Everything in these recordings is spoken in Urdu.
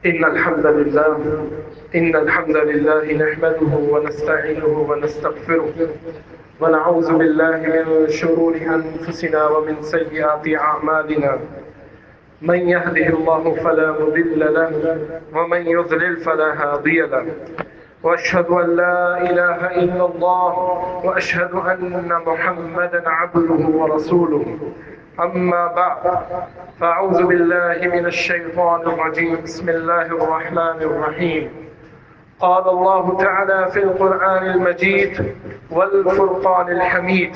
إن الحمد لله نحمده ونستعينه ونستغفره ونعوذ بالله من شرور أنفسنا ومن سيئات أعمالنا. من يهده الله فلا مضل له ومن يضلل فلا هادي له. وأشهد أن لا إله إلا الله وأشهد أن محمدا عبده ورسوله. أما بعد فأعوذ بالله من الشيطان الرجيم. بسم الله الرحمن الرحيم. قال الله تعالى في القرآن المجيد والفرقان الحميد: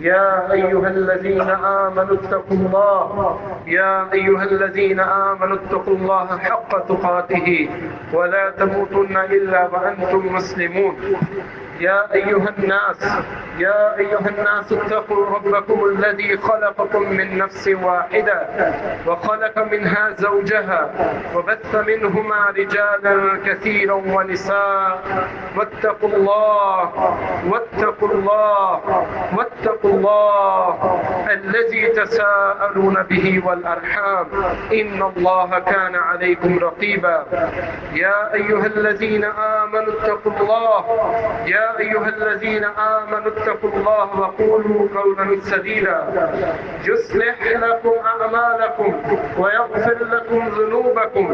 يا أيها الذين آمنوا اتقوا الله يا أيها الذين آمنوا اتقوا الله حق تقاته ولا تموتن إلا وأنتم مسلمون. يا أيها الناس اتقوا ربكم الذي خلقكم من نفس واحدة وخلق منها زوجها وبث منهما رجالا كثيرا ونساء واتقوا الله الذي تساءلون به والأرحام إن الله كان عليكم رقيبا. يا أيها الذين آمنوا اتقوا الله وقولوا قولا سديدا يصلح لكم أعمالكم ويغفر لكم ذنوبكم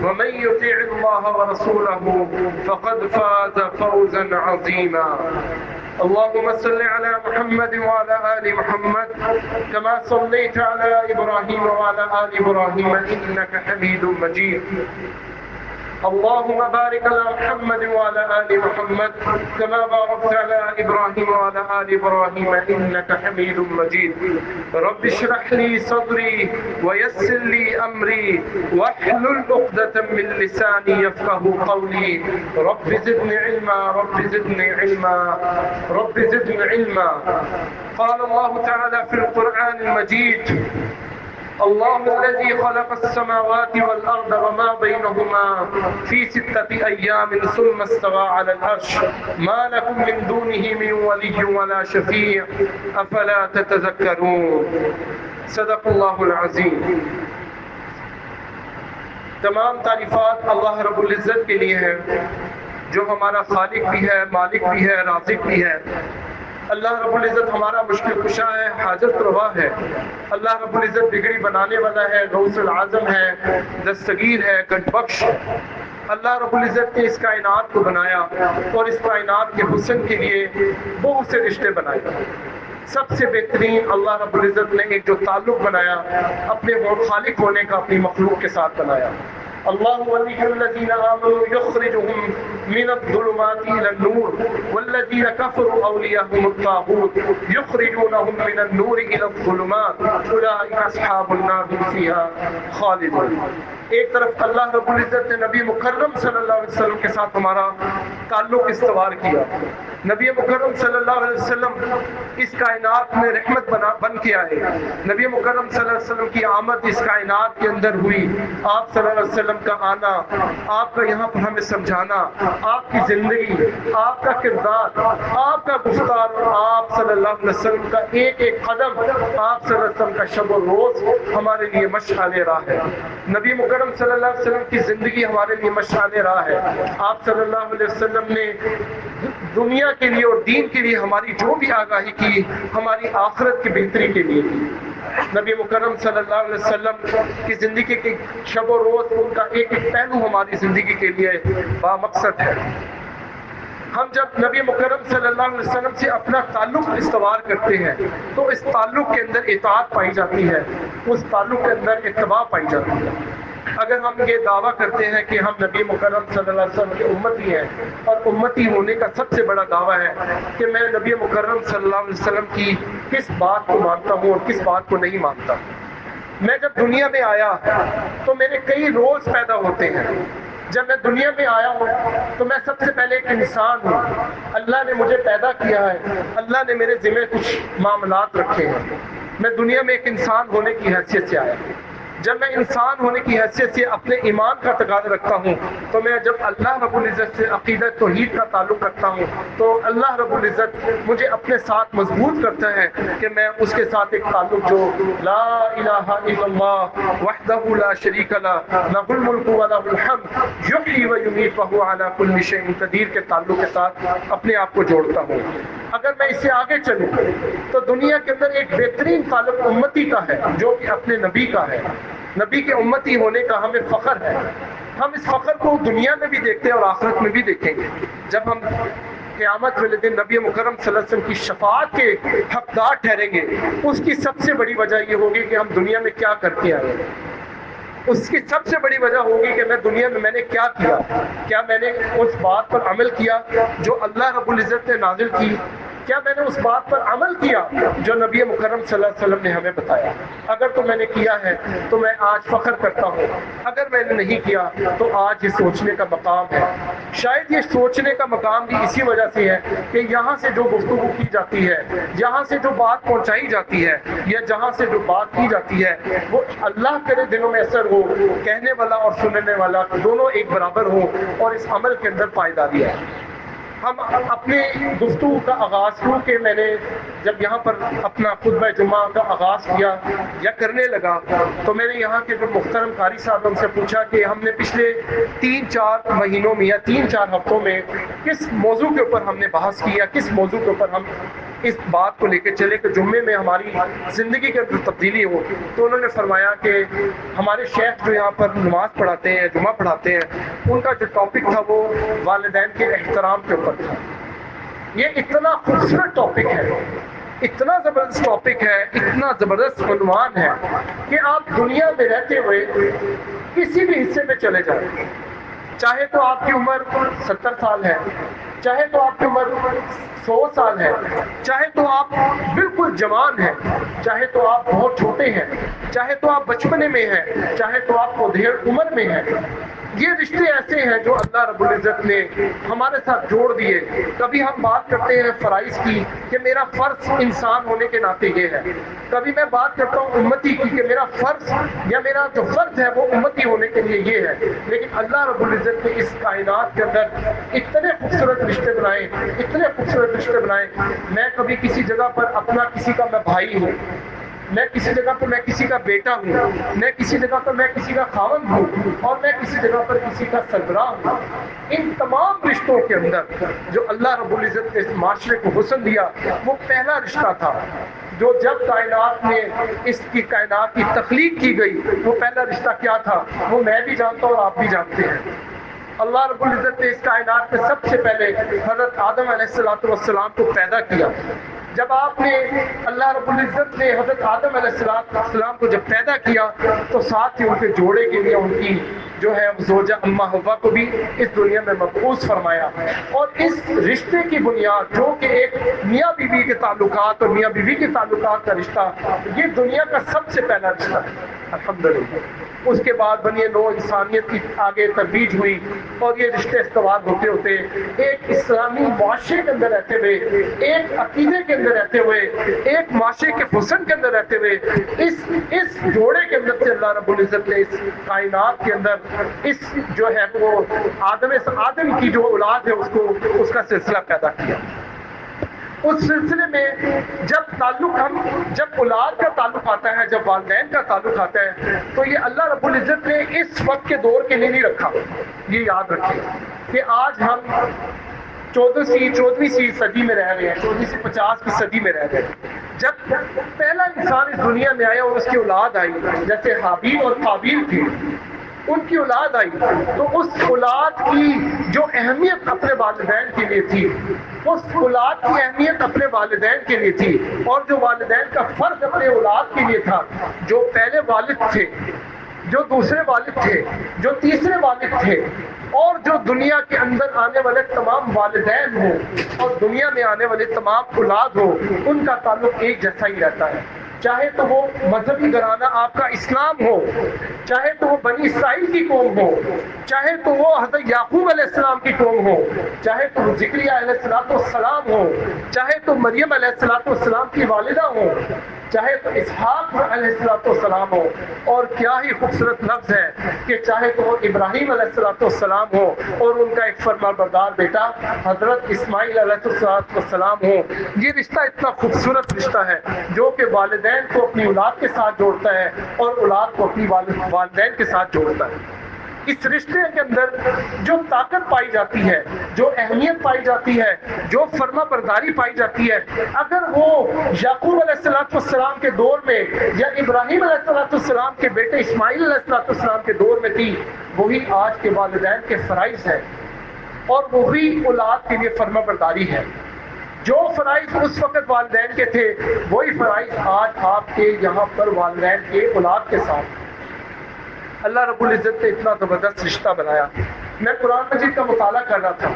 ومن يطع الله ورسوله فقد فاز فوزا عظيما. اللهم صل على محمد وعلى آل محمد كما صليت على إبراهيم وعلى آل إبراهيم إنك حميد مجيد. اللهم بارك على محمد وعلى آل محمد كما باركت على إبراهيم وعلى آل إبراهيم إنك حميد مجيد. رب اشرح لي صدري ويسر لي أمري واحلل عقدة من لساني يفقه قولي. رب زدني علما. قال الله تعالى في القرآن المجيد: الله الذي خلق السماوات والأرض وما بينهما في 6 أيام ثم استوى على العرش ما لكم من دونه من ولي ولا شفيع أفلا تتذكرون. صدق اللہ العظیم. تمام تعریفات اللہ رب العزت کے لیے ہیں جو ہمارا خالق بھی ہے، مالک بھی ہے، رازق بھی ہے. اللہ رب العزت ہمارا مشکل کشا ہے، حاجت روا ہے. اللہ رب العزت بگڑی بنانے والا ہے، غوث العظم ہے، دستگیر ہے، گنج بخش. اللہ رب العزت نے اس کائنات کو بنایا اور اس کائنات کے حسن کے لیے بہت سے رشتے بنائے. سب سے بہترین اللہ رب العزت نے ایک جو تعلق بنایا اپنے خالق ہونے کا اپنی مخلوق کے ساتھ بنایا. اللہ ولی الذین آمنوا یخرجهم من الظلمات الى النور والذین کفروا اولیاءهم الطاغوت یخرجونهم من النور الى الظلمات اولئک اصحاب النار هم فیہا خالدون. ایک طرف اللہ رب العزت نے نبی مکرم صلی اللہ علیہ وسلم کے ساتھ ہمارا تعلق استوار کیا. نبی مکرم صلی اللہ علیہ وسلم اس کائنات میں رحمت بن کے آئے. نبی مکرم صلی اللہ علیہ وسلم کی آمد اس کائنات کے اندر ہوئی. آپ صلی اللہ علیہ وسلم کا آنا، آپ کا یہاں پر ہمیں سمجھانا، آپ کی زندگی، آپ کا کردار، آپ کا گفتار اور آپ صلی اللہ علیہ وسلم کا ایک ایک قدم، آپ صلی اللہ علیہ وسلم کا شب و روز ہمارے لیے مشعل راہ ہے. نبی مکرم صلی اللہ علیہ وسلم کی زندگی ہمارے لیے مشعل راہ ہے. آپ صلی اللہ علیہ وسلم نے دنیا کے لیے اور دین کے لیے ہماری جو بھی آگاہی کی ہماری آخرت کی بہتری کے لیے کی. نبی مکرم صلی اللہ علیہ وسلم کی زندگی کے شب و روز ان کا ایک ایک پہلو ہماری زندگی کے لیے بامقصد ہے. ہم جب نبی مکرم صلی اللہ علیہ وسلم سے اپنا تعلق استوار کرتے ہیں تو اس تعلق کے اندر اطاعت پائی جاتی ہے، اس تعلق کے اندر اتباع پائی جاتی ہے. اگر ہم یہ دعویٰ کرتے ہیں کہ ہم نبی مکرم صلی اللہ علیہ وسلم کے امتی ہیں اور امتی ہونے کا سب سے بڑا دعویٰ ہے کہ میں نبی مکرم صلی اللہ علیہ وسلم کی کس بات کو مانتا ہوں اور کس بات کو نہیں مانتا. میں جب دنیا میں آیا تو میرے کئی رولز پیدا ہوتے ہیں. جب میں دنیا میں آیا ہوں تو میں سب سے پہلے ایک انسان ہوں. اللہ نے مجھے پیدا کیا ہے، اللہ نے میرے ذمہ کچھ معاملات رکھے ہیں. میں دنیا میں ایک انسان ہونے کی حیثیت سے آیا. جب میں انسان ہونے کی حیثیت سے اپنے ایمان کا تقاضا رکھتا ہوں تو میں جب اللہ رب العزت سے عقیدہ توحید کا تعلق رکھتا ہوں تو اللہ رب العزت مجھے اپنے ساتھ مضبوط کرتا ہے کہ میں اس کے ساتھ ایک تعلق جو لا الہ الا اللہ وحدہ لا شریک لہ لہ الملک و لہ الحمد یحیی و یمیت وہو علی کل شیء قدیر کے تعلق کے ساتھ اپنے آپ کو جوڑتا ہوں۔ اگر میں اس سے آگے چلوں تو دنیا کے اندر ایک بہترین تعلق امتی کا ہے جو کہ اپنے نبی کا ہے۔ نبی کے امتی ہونے کا ہمیں فخر ہے۔ ہم اس فخر کو دنیا میں بھی دیکھتے ہیں اور آخرت میں بھی دیکھیں گے۔ جب ہم قیامت والے دن نبی مکرم صلی اللہ علیہ وسلم کی شفاعت کے حقدار ٹھہریں گے، اس کی سب سے بڑی وجہ یہ ہوگی کہ ہم دنیا میں کیا کرتے آئے ہیں۔ اس کی سب سے بڑی وجہ ہوگی کہ میں دنیا میں نے کیا کیا، کیا میں نے اس بات پر عمل کیا جو اللہ رب العزت نے نازل کی، کیا میں نے اس بات پر عمل کیا جو نبی مکرم صلی اللہ علیہ وسلم نے ہمیں بتایا۔ اگر تو میں نے کیا ہے تو میں آج فخر کرتا ہوں، اگر میں نے نہیں کیا تو آج یہ سوچنے کا مقام ہے۔ شاید یہ سوچنے کا مقام بھی اسی وجہ سے ہے کہ یہاں سے جو گفتگو کی جاتی ہے، یہاں سے جو بات پہنچائی جاتی ہے یا جہاں سے جو بات کی جاتی ہے وہ اللہ کرے دلوں میں اثر ہو، کہنے والا اور سننے والا دونوں ایک برابر ہو اور اس عمل کے اندر پائیداری ہے۔ ہم اپنے گفتگو کا آغاز کیوں کہ میں نے جب یہاں پر اپنا خطبہ جمعہ کا آغاز کیا یا کرنے لگا تو میں نے یہاں کے جو محترم قاری صاحب سے پوچھا کہ ہم نے پچھلے 3-4 مہینوں میں یا 3-4 ہفتوں میں کس موضوع کے اوپر ہم نے بحث کیا، کس موضوع کے اوپر ہم اس بات کو لے کے چلے کہ جمعے میں ہماری زندگی کے اندر تبدیلی ہو۔ تو انہوں نے فرمایا کہ ہمارے شیخ جو یہاں پر نماز پڑھاتے ہیں، جمعہ پڑھاتے ہیں، ان کا جو ٹاپک تھا وہ والدین کے احترام کے اوپر تھا۔ یہ اتنا خوبصورت ٹاپک ہے، اتنا زبردست ٹاپک ہے، اتنا زبردست عنوان ہے کہ آپ دنیا میں رہتے ہوئے کسی بھی حصے میں چلے جائیں، چاہے تو آپ کی عمر 70 سال ہے، چاہے تو آپ کی عمر 100 سال ہے، چاہے تو آپ بالکل جوان ہیں، چاہے تو آپ بہت چھوٹے ہیں، چاہے تو آپ بچپنے میں ہیں، چاہے تو آپ ادھیڑ عمر میں ہیں، یہ رشتے ایسے ہیں جو اللہ رب العزت نے ہمارے ساتھ جوڑ دیے۔ کبھی ہم بات کرتے ہیں فرائض کی کہ میرا فرض انسان ہونے کے ناطے یہ ہے، کبھی میں بات کرتا ہوں امتی کی کہ میرا فرض یا میرا جو فرض ہے وہ امتی ہونے کے لیے یہ ہے، لیکن اللہ رب العزت نے اس کائنات کے اندر اتنے خوبصورت رشتے بنائے، اتنے خوبصورت رشتے بنائے۔ میں کبھی کسی جگہ پر اپنا کسی کا میں بھائی ہوں، میں کسی جگہ پر میں کسی کا بیٹا ہوں، میں کسی جگہ پر میں کسی کا خاوند ہوں، اور میں کسی جگہ پر کسی کا سربراہ ہوں۔ ان تمام رشتوں کے اندر جو اللہ رب العزت نے اس معاشرے کو حسن دیا وہ پہلا رشتہ تھا جو جب کائنات میں اس کی کائنات کی تخلیق کی گئی، وہ پہلا رشتہ کیا تھا وہ میں بھی جانتا ہوں اور آپ بھی جانتے ہیں۔ اللہ رب العزت نے اس کائنات میں سب سے پہلے حضرت آدم علیہ السلام کو پیدا کیا۔ جب آپ نے اللہ رب العزت نے حضرت آدم علیہ السلام کو جب پیدا کیا تو ساتھ ہی ان کے جوڑے کے لیے ان کی جو ہے زوجہ اماں حوا کو بھی اس دنیا میں مبعوث فرمایا، اور اس رشتے کی بنیاد جو کہ ایک میاں بیوی کے تعلقات اور میاں بیوی کے تعلقات کا رشتہ، یہ دنیا کا سب سے پہلا رشتہ ہے الحمدللہ۔ اس کے بعد بنی نوع انسانیت کی آگے ترویج ہوئی اور یہ رشتے استوار ہوتے ہوتے ایک اسلامی معاشرے کے اندر رہتے ہوئے، ایک عقیدے کے اندر رہتے ہوئے، ایک معاشرے کے حسن کے اندر رہتے ہوئے اس جوڑے کے اندر سے اللہ رب العزت نے اس کائنات کے اندر اس جو ہے وہ آدم کی جو اولاد ہے اس کا سلسلہ پیدا کیا۔ اس سلسلے میں جب اولاد کا تعلق آتا ہے، جب والدین کا تعلق آتا ہے تو یہ اللہ رب العزت نے اس وقت کے دور کے لیے نہیں رکھا۔ یہ یاد رکھیں کہ آج ہم 14ویں صدی میں رہ رہے ہیں، 14 سے 50 کی صدی میں رہ رہے ہیں۔ جب پہلا انسان اس دنیا میں آیا اور اس کی اولاد آئی، جیسے حابیل اور قابیل تھی، ان کی اولاد آئی تو اس اولاد کی جو اہمیت اپنے والدین کے لیے تھی، اس اولاد کی اہمیت اپنے والدین کے لیے تھی، اور جو والدین کا فرض اپنے اولاد کے لیے تھا، جو پہلے والد تھے، جو دوسرے والد تھے، جو تیسرے والد تھے، اور جو دنیا کے اندر آنے والے تمام والدین ہوں اور دنیا میں آنے والے تمام اولاد ہو، ان کا تعلق ایک جیسا ہی رہتا ہے۔ چاہے تو وہ مذہبی گھرانہ آپ کا اسلام ہو، چاہے تو وہ بنی اسرائیل کی قوم ہو، چاہے تو وہ حضرت یعقوب علیہ السلام کی قوم ہو، چاہے تو وہ زکریا علیہ السلام ہو، چاہے تو مریم علیہ السلام کی والدہ ہو، چاہے تو اسحاق علیہ السلام ہو، اور کیا ہی خوبصورت لفظ ہے کہ چاہے تو وہ ابراہیم علیہ السلام ہو اور ان کا ایک فرما بردار بیٹا حضرت اسماعیل علیہ السلام ہو. یہ رشتہ اتنا خوبصورت رشتہ ہے جو کہ والدین کو اپنی اولاد کے ساتھ جوڑتا ہے اور اولاد کو اپنی والدین کے ساتھ جوڑتا ہے. اس رشتے کے اندر جو طاقت پائی جاتی ہے، جو اہمیت پائی جاتی ہے، جو فرما برداری پائی جاتی ہے، اگر وہ یعقوب علیہ السلام کے دور میں یا ابراہیم علیہ السلام کے بیٹے اسماعیل علیہ السلام کے دور میں تھی، وہی آج کے والدین کے فرائض ہے اور وہی اولاد کے لیے فرما برداری ہے. جو فرائض اس وقت والدین کے تھے وہی فرائض آج آپ کے یہاں پر والدین کے اولاد کے ساتھ. اللہ رب العزت نے اتنا زبردست رشتہ بنایا. میں قرآن مجید کا مطالعہ کر رہا تھا.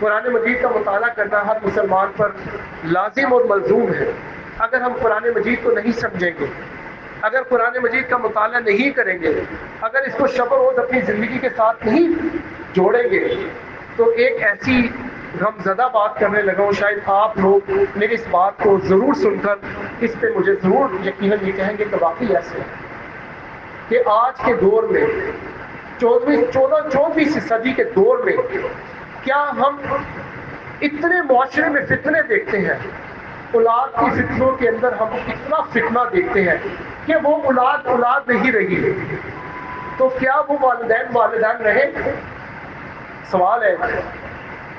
قرآن مجید کا مطالعہ کرنا ہر مسلمان پر لازم اور ملزوم ہے. اگر ہم قرآن مجید کو نہیں سمجھیں گے، اگر قرآن مجید کا مطالعہ نہیں کریں گے، اگر اس کو شب و روز اپنی زندگی کے ساتھ نہیں جوڑیں گے، تو ایک ایسی غمزدہ بات کرنے لگا ہوں، شاید آپ لوگ میری اس بات کو ضرور سن کر اس پہ مجھے ضرور یقیناً یہ کہیں گے کہ واقعی ایسے ہے کہ آج کے دور میں 14ویں صدی کے دور میں کیا ہم اتنے معاشرے میں فتنے دیکھتے ہیں، اولاد کی فتنوں کے اندر ہم اتنا فتنہ دیکھتے ہیں کہ وہ اولاد نہیں رہی، تو کیا وہ والدین رہے؟ سوال ہے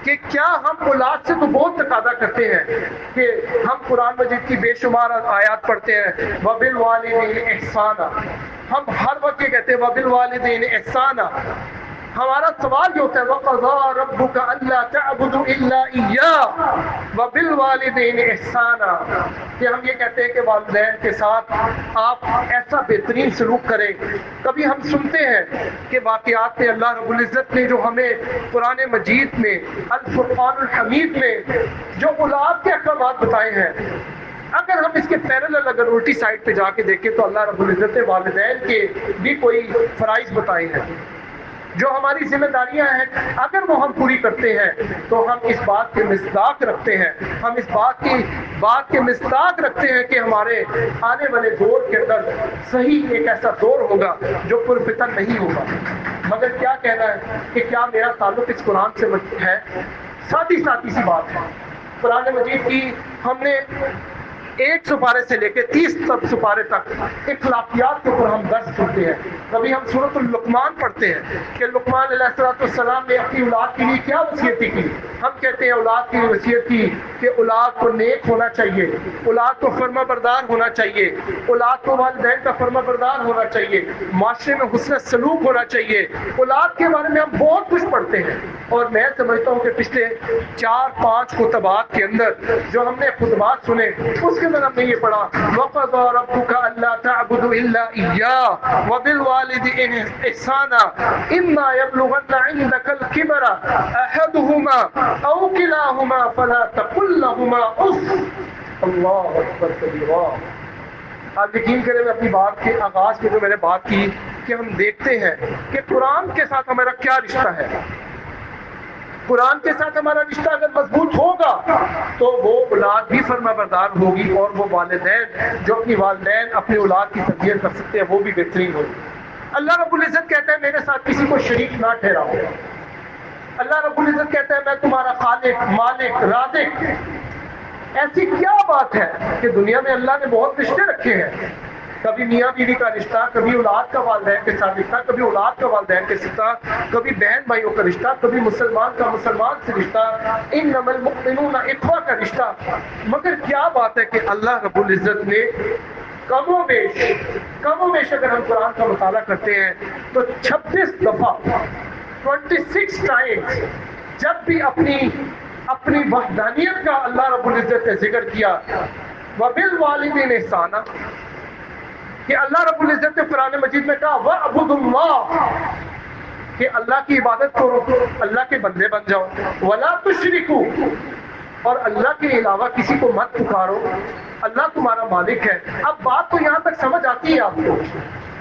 کہ کیا ہم اولاد سے تو بہت تقاضا کرتے ہیں کہ ہم قرآن مجید کی بے شمار آیات پڑھتے ہیں، وَبِالْوَالِدَيْنِ إِحْسَانًا، ہم ہر وقت یہ کہتے ہیں وَبِالْوَالِدَيْنِ إِحْسَانًا. ہمارا سوال یہ ہوتا ہے وَقَضَىٰ رَبُّكَ أَلَّا تَعْبُدُوا إِلَّا إِيَّاهُ وَبِالْوَالِدَيْنِ إِحْسَانًا، کہ ہم یہ کہتے ہیں کہ والدین کے ساتھ آپ ایسا بہترین سلوک کریں. کبھی ہم سنتے ہیں کہ واقعات میں اللہ رب العزت نے جو ہمیں قرآن مجید میں الفرقان الحمید میں جو اولاد کے احکامات بتائے ہیں، اگر ہم اس کے پیرالل اگر الٹی سائڈ پہ جا کے دیکھیں تو اللہ رب العزت نے والدین کے بھی کوئی فرائض بتائے ہیں، جو ہماری ذمہ داریاں ہیں. اگر وہ ہم پوری کرتے ہیں تو ہم اس بات کے مصداق رکھتے ہیں، ہم اس بات کے مصداق رکھتے ہیں کہ ہمارے آنے والے دور کے اندر صحیح ایک ایسا دور ہوگا جو پرفتن نہیں ہوگا. مگر کیا کہنا ہے کہ کیا میرا تعلق اس قرآن سے ہے؟ ساتھی سی بات ہے. قرآن مجید کی ہم نے 1 سپارے سے لے کے 30 سپارے تک اخلاقیات کے اوپر ہم درس سنتے ہیں. کبھی ہم سورۃ اللقمان پڑھتے ہیں کہ لقمان علیہ السلام نے اپنی اولاد کے لیے کیا وصیت کی. ہم کہتے ہیں اولاد کی وصیت کی کہ اولاد کو نیک ہونا چاہیے، اولاد کو فرما بردار ہونا چاہیے، اولاد کو والدین کا فرما بردار ہونا چاہیے، معاشرے میں حسن سلوک ہونا چاہیے. اولاد کے بارے میں ہم بہت کچھ پڑھتے ہیں، اور میں سمجھتا ہوں کہ پچھلے 4-5 خطبات کے اندر جو ہم نے خطبات سنے اس کے اندر ہم نے یہ پڑھا وَقَضَىٰ رَبُّكَ أَلَّا تَعْبُدُوا إِلَّا إِيَّاهُ وَبِالْوَالِدَيْنِ إِحْسَانًا إِمَّا يَبْلُغَنَّ عِندَكَ الْكِبَرَ أَحَدُهُمَا أَوْ كِلَاهُمَا فَلَا تَقُل لَّهُمَا أُفٍّ. اللہ اکبر کبیرہ. آپ یقین کریں میں اپنی بات کے آغاز میں جو میں نے بات کی کہ ہم دیکھتے ہیں کہ قرآن کے ساتھ ہمارا کیا رشتہ ہے. قرآن کے ساتھ ہمارا رشتہ اگر مضبوط ہوگا تو وہ اولاد بھی فرما بردار ہوگی، اور وہ والدین جو اپنی والدین اپنی اولاد کی تربیت کر سکتے ہیں وہ بھی بہترین ہوگی. اللہ رب العزت کہتا ہے میرے ساتھ کسی کو شریک نہ ٹھہراؤ. اللہ رب العزت کہتا ہے میں تمہارا خالق، مالک، رازق. ایسی کیا بات ہے کہ دنیا میں اللہ نے بہت رشتے رکھے ہیں، کبھی میاں بیوی کا رشتہ، کبھی اولاد کا والدین کے ساتھ رشتہ، کبھی اولاد کا والدین کے ساتھ، کبھی بہن بھائیوں کا رشتہ، کبھی مسلمان کا مسلمان سے رشتہ، انما المؤمنون اخوہ کا رشتہ. مگر کیا بات ہے کہ اللہ رب العزت نے کم و بیش اگر ہم قرآن کا مطالعہ کرتے ہیں تو 26 دفعہ 26 ٹائمز جب بھی اپنی وحدانیت کا اللہ رب العزت نے ذکر کیا وَبِالْوَالِدَيْنِ إِحْسَانًا، کہ اللہ رب العزت نے قرآن مجید میں کہا وَاعْبُدُوا اللَّهَ، کہ اللہ کی عبادت کرو، اللہ کے بندے بن جاؤ. وَلَا تُشْرِكُوا، اور اللہ کے علاوہ کسی کو مت پکارو، اللہ تمہارا مالک ہے. اب بات تو یہاں تک سمجھ آتی ہے آپ کو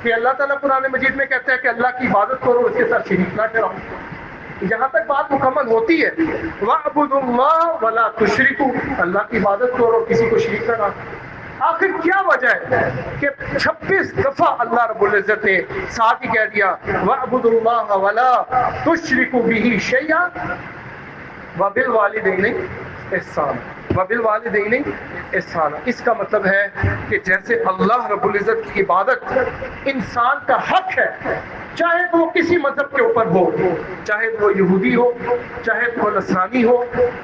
کہ اللہ تعالیٰ قرآن مجید میں کہتا ہے کہ اللہ کی عبادت کرو، اس کے ساتھ شریک نہ ٹھہراؤ. یہاں تک بات مکمل ہوتی ہے وَاعْبُدُوا اللَّهَ وَلَا تُشْرِكُوا، اللہ کی عبادت کرو، کسی کو شریک نہ. آخر کیا وجہ ہے کہ 26 دفعہ اللہ رب العزت نے ساتھ ہی کہہ دیا وَاعْبُدُوا اللَّهَ وَلَا تُشْرِكُوا بِهِ شَيْئًا وَبِالْوَالِدَيْنِ احسانا وَبِالْوَالِدَيْنِ احسانا۔ اس کا مطلب ہے کہ جیسے اللہ رب العزت کی عبادت انسان کا حق ہے، چاہے وہ کسی مذہب کے اوپر ہو، چاہے وہ یہودی ہو، چاہے وہ نصرانی ہو،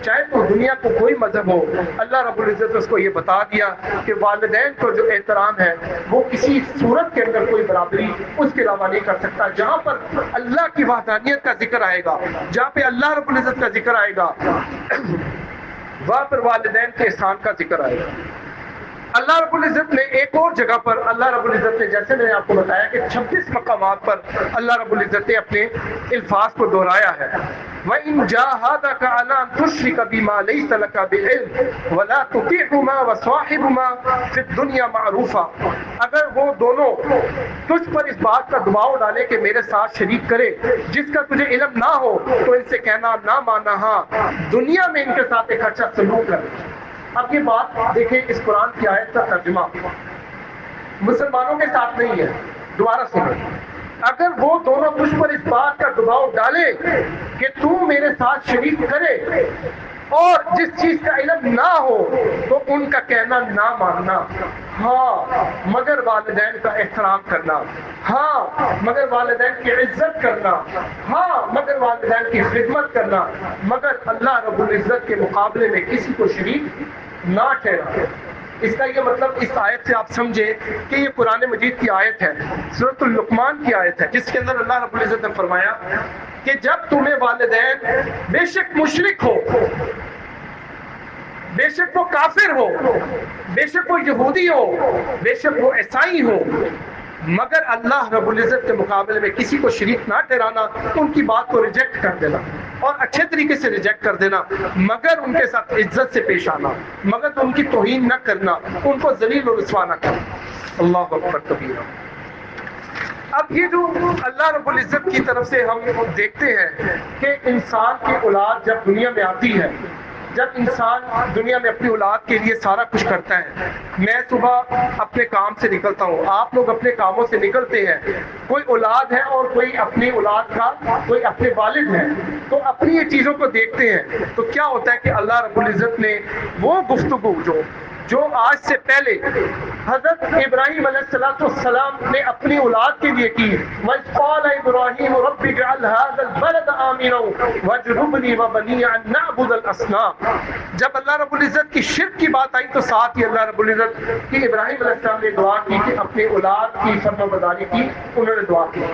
چاہے وہ دنیا کو کوئی مذہب ہو، اللہ رب العزت نے اس کو یہ بتا دیا کہ والدین کو جو احترام ہے وہ کسی صورت کے اندر کوئی برابری اس کے علاوہ نہیں کر سکتا۔ جہاں پر اللہ کی وحدانیت کا ذکر آئے گا، جہاں پہ اللہ رب العزت کا ذکر آئے گا، وہاں پر والدین کے احسان کا ذکر آئے گا۔ اللہ رب العزت نے ایک اور جگہ پر اللہ رب العزت نے، جیسے میں نے آپ کو بتایا کہ 26 مقامات پر اللہ رب العزت نے اپنے الفاظ کو دہرایا ہے۔ وَإِن جَاهَدَكَ عَلَىٰ أَن تُشْرِكَ بِمَا لَيْسَ لَكَ بِعِلْمٍ وَلَا تُطِعْهُمَا وَصَاحِبْهُمَا فِي الدُّنْيَا مَعْرُوفًا، اگر وہ دونوں تجھ پر اس بات کا دباؤ ڈالے کہ میرے ساتھ شریک کرے جس کا تجھے علم نہ ہو، تو ان سے کہنا نہ مانا، ہاں دنیا میں ان کے ساتھ ایک اچھا سلوک کرے۔ اب یہ بات دیکھیں، اس قرآن کی آیت کا ترجمہ مسلمانوں کے ساتھ نہیں ہے، دوبارہ سنیں۔ اگر وہ دونوں تجھ پر اس بات کا دباؤ ڈالے کہ تو میرے ساتھ شریک کرے اور جس چیز کا علم نہ ہو، تو ان کا کہنا نہ ماننا، ہاں مگر والدین کا احترام کرنا، ہاں مگر والدین کی عزت کرنا، ہاں مگر والدین کی خدمت کرنا، مگر اللہ رب العزت کے مقابلے میں کسی کو شریک نہ ٹھہرا۔ اس کا یہ مطلب اس آیت سے آپ سمجھے کہ یہ قرآن مجید کی آیت ہے، سورۃ اللقمان کی آیت ہے، جس کے اندر اللہ رب العزت نے فرمایا کہ جب تمہیں والدین بے شک مشرک ہو، بے شک وہ کافر ہو، بے شک وہ یہودی ہو، بے شک وہ عیسائی ہو، مگر اللہ رب العزت کے مقابلے میں کسی کو شریک نہ ٹھہرانا، ان کی بات کو ریجیکٹ کر دینا اور اچھے طریقے سے ریجیکٹ کر دینا، مگر ان کے ساتھ عزت سے پیش آنا، مگر ان کی توہین نہ کرنا، ان کو ذلیل و رسوا نہ کرنا۔ اللہ اکبر کبیرہ۔ اب یہ جو اللہ رب العزت کی طرف سے ہم دیکھتے ہیں کہ انسان کی اولاد جب دنیا میں آتی ہے، جب انسان دنیا میں اپنی اولاد کے لیے سارا کچھ کرتا ہے، میں صبح اپنے کام سے نکلتا ہوں، آپ لوگ اپنے کاموں سے نکلتے ہیں، کوئی اولاد ہے اور کوئی اپنی اولاد کا، کوئی اپنے والد ہے، تو اپنی یہ چیزوں کو دیکھتے ہیں تو کیا ہوتا ہے کہ اللہ رب العزت نے وہ گفتگو جو آج سے پہلے حضرت ابراہیم علیہ السلام نے اپنی اولاد کے لیے کی، وَإِذْ قَالَ إِبْرَاهِيمُ رَبِّ اجْعَلْ هَٰذَا الْبَلَدَ آمِنًا وَاجْنُبْنِي وَبَنِيَّ أَن نَّعْبُدَ الْأَصْنَامَ، جب اللہ رب العزت کی شرک کی بات آئی تو ساتھ ہی اللہ رب العزت کی ابراہیم علیہ السلام نے دعا کی کہ اپنی اولاد کی فرمانبرداری کی، انہوں نے دعا کی۔